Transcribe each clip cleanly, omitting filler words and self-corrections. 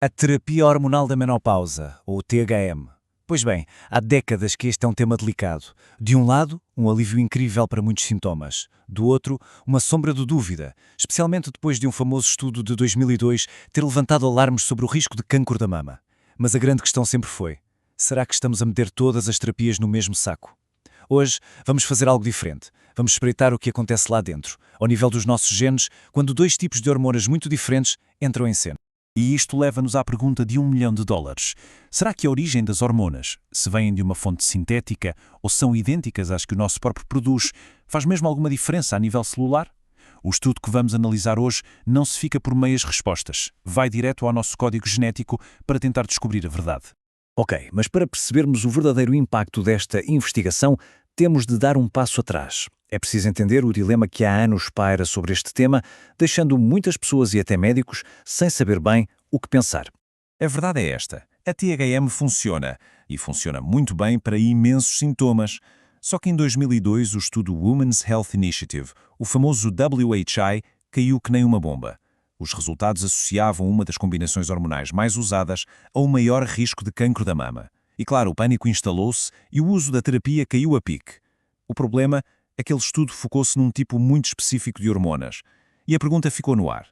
A terapia hormonal da menopausa, ou THM. Pois bem, há décadas que este é um tema delicado. De um lado, um alívio incrível para muitos sintomas. Do outro, uma sombra de dúvida, especialmente depois de um famoso estudo de 2002 ter levantado alarmes sobre o risco de cancro da mama. Mas a grande questão sempre foi: será que estamos a meter todas as terapias no mesmo saco? Hoje, vamos fazer algo diferente. Vamos espreitar o que acontece lá dentro, ao nível dos nossos genes, quando dois tipos de hormonas muito diferentes entram em cena. E isto leva-nos à pergunta de $1 milhão. Será que a origem das hormonas, se vêm de uma fonte sintética ou são idênticas às que o nosso próprio produz, faz mesmo alguma diferença a nível celular? O estudo que vamos analisar hoje não se fica por meias respostas. Vai direto ao nosso código genético para tentar descobrir a verdade. Ok, mas para percebermos o verdadeiro impacto desta investigação, temos de dar um passo atrás. É preciso entender o dilema que há anos paira sobre este tema, deixando muitas pessoas e até médicos sem saber bem o que pensar. A verdade é esta: a THM funciona, e funciona muito bem para imensos sintomas. Só que em 2002 o estudo Women's Health Initiative, o famoso WHI, caiu que nem uma bomba. Os resultados associavam uma das combinações hormonais mais usadas a um maior risco de cancro da mama. E claro, o pânico instalou-se e o uso da terapia caiu a pique. O problema: aquele estudo focou-se num tipo muito específico de hormonas. E a pergunta ficou no ar: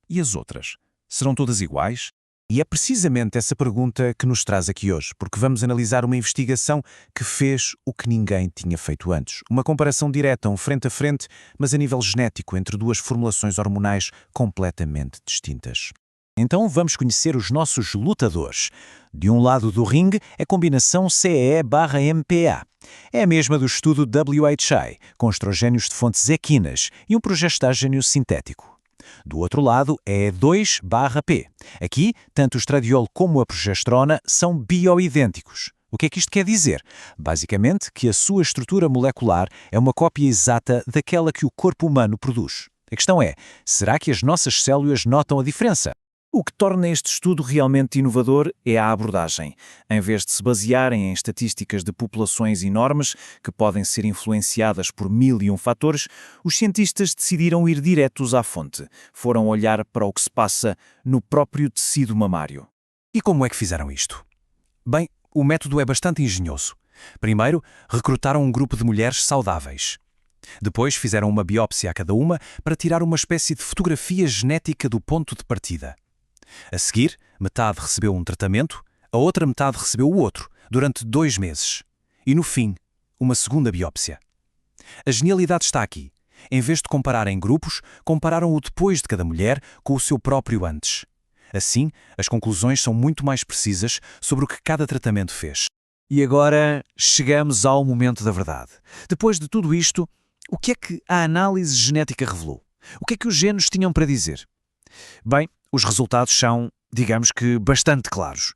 e as outras? Serão todas iguais? E é precisamente essa pergunta que nos traz aqui hoje, porque vamos analisar uma investigação que fez o que ninguém tinha feito antes. Uma comparação direta, um frente a frente, mas a nível genético, entre duas formulações hormonais completamente distintas. Então vamos conhecer os nossos lutadores. De um lado do ringue, a combinação CEE/MPA. É a mesma do estudo WHI, com estrogénios de fontes equinas e um progestágeno sintético. Do outro lado é 2/P. Aqui, tanto o estradiol como a progesterona são bioidênticos. O que é que isto quer dizer? Basicamente, que a sua estrutura molecular é uma cópia exata daquela que o corpo humano produz. A questão é: será que as nossas células notam a diferença? O que torna este estudo realmente inovador é a abordagem. Em vez de se basearem em estatísticas de populações enormes, que podem ser influenciadas por 1001 fatores, os cientistas decidiram ir diretos à fonte. Foram olhar para o que se passa no próprio tecido mamário. E como é que fizeram isto? Bem, o método é bastante engenhoso. Primeiro, recrutaram um grupo de mulheres saudáveis. Depois fizeram uma biópsia a cada uma para tirar uma espécie de fotografia genética do ponto de partida. A seguir, metade recebeu um tratamento, a outra metade recebeu o outro, durante 2 meses. E no fim, uma segunda biópsia. A genialidade está aqui. Em vez de comparar em grupos, compararam o depois de cada mulher com o seu próprio antes. Assim, as conclusões são muito mais precisas sobre o que cada tratamento fez. E agora chegamos ao momento da verdade. Depois de tudo isto, o que é que a análise genética revelou? O que é que os genes tinham para dizer? Bem, os resultados são, digamos que, bastante claros.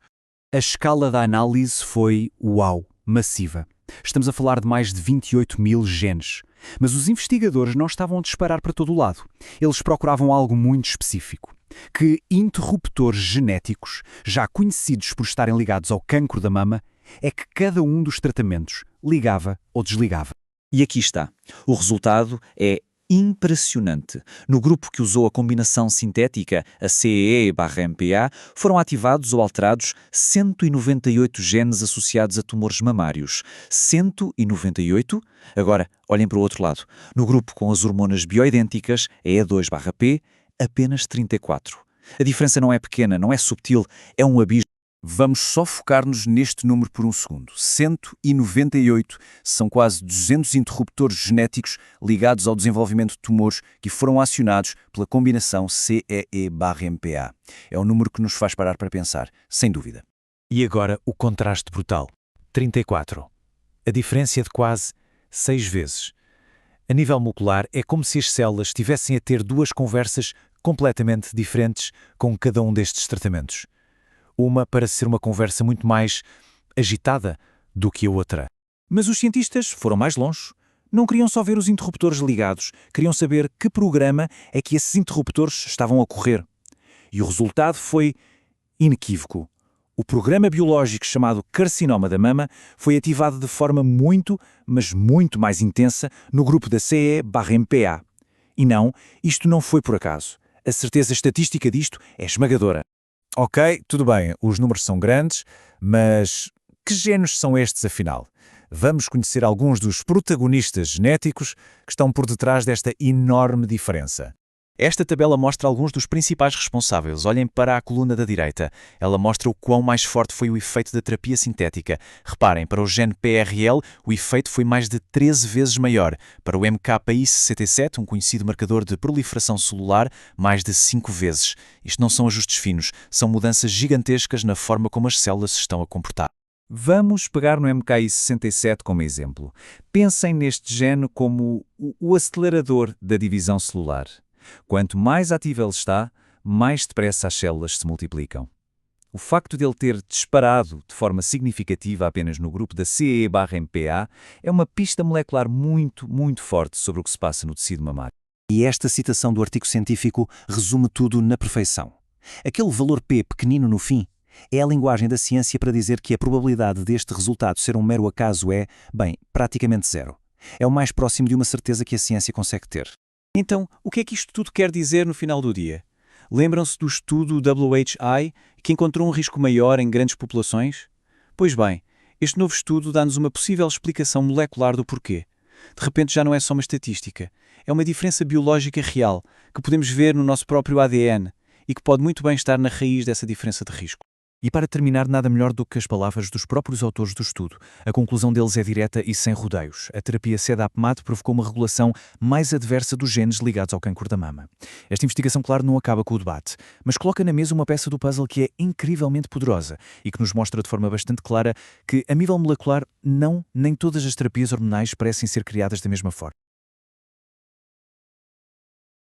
A escala da análise foi, uau, massiva. Estamos a falar de mais de 28 mil genes. Mas os investigadores não estavam a disparar para todo o lado. Eles procuravam algo muito específico. Que interruptores genéticos, já conhecidos por estarem ligados ao cancro da mama, é que cada um dos tratamentos ligava ou desligava. E aqui está. O resultado é impressionante. No grupo que usou a combinação sintética, a CEE/MPA, foram ativados ou alterados 198 genes associados a tumores mamários. 198? Agora, olhem para o outro lado. No grupo com as hormonas bioidênticas, a E2/P, apenas 34. A diferença não é pequena, não é subtil, é um abismo. Vamos só focar-nos neste número por um segundo. 198 são quase 200 interruptores genéticos ligados ao desenvolvimento de tumores que foram acionados pela combinação CEE/MPA. É um número que nos faz parar para pensar, sem dúvida. E agora o contraste brutal. 34. A diferença é de quase 6 vezes. A nível molecular, é como se as células estivessem a ter duas conversas completamente diferentes com cada um destes tratamentos. Uma para ser uma conversa muito mais agitada do que a outra. Mas os cientistas foram mais longe. Não queriam só ver os interruptores ligados, queriam saber que programa é que esses interruptores estavam a correr. E o resultado foi inequívoco. O programa biológico chamado carcinoma da mama foi ativado de forma muito, mas muito mais intensa no grupo da CE/MPA. E não, isto não foi por acaso. A certeza estatística disto é esmagadora. Ok, tudo bem, os números são grandes, mas que genes são estes afinal? Vamos conhecer alguns dos protagonistas genéticos que estão por detrás desta enorme diferença. Esta tabela mostra alguns dos principais responsáveis. Olhem para a coluna da direita. Ela mostra o quão mais forte foi o efeito da terapia sintética. Reparem, para o gene PRL, o efeito foi mais de 13 vezes maior. Para o MKI67, um conhecido marcador de proliferação celular, mais de 5 vezes. Isto não são ajustes finos, são mudanças gigantescas na forma como as células se estão a comportar. Vamos pegar no MKI67 como exemplo. Pensem neste gene como o acelerador da divisão celular. Quanto mais ativo ele está, mais depressa as células se multiplicam. O facto de ele ter disparado de forma significativa apenas no grupo da CEE/MPA é uma pista molecular muito forte sobre o que se passa no tecido mamário. E esta citação do artigo científico resume tudo na perfeição. Aquele valor P pequenino no fim é a linguagem da ciência para dizer que a probabilidade deste resultado ser um mero acaso é, praticamente zero. É o mais próximo de uma certeza que a ciência consegue ter. Então, o que é que isto tudo quer dizer no final do dia? Lembram-se do estudo WHI, que encontrou um risco maior em grandes populações? Pois bem, este novo estudo dá-nos uma possível explicação molecular do porquê. De repente já não é só uma estatística. É uma diferença biológica real, que podemos ver no nosso próprio ADN e que pode muito bem estar na raiz dessa diferença de risco. E para terminar, nada melhor do que as palavras dos próprios autores do estudo. A conclusão deles é direta e sem rodeios. A terapia CEDAPMAT provocou uma regulação mais adversa dos genes ligados ao cancro da mama. Esta investigação, claro, não acaba com o debate, mas coloca na mesa uma peça do puzzle que é incrivelmente poderosa e que nos mostra de forma bastante clara que, a nível molecular, nem todas as terapias hormonais parecem ser criadas da mesma forma.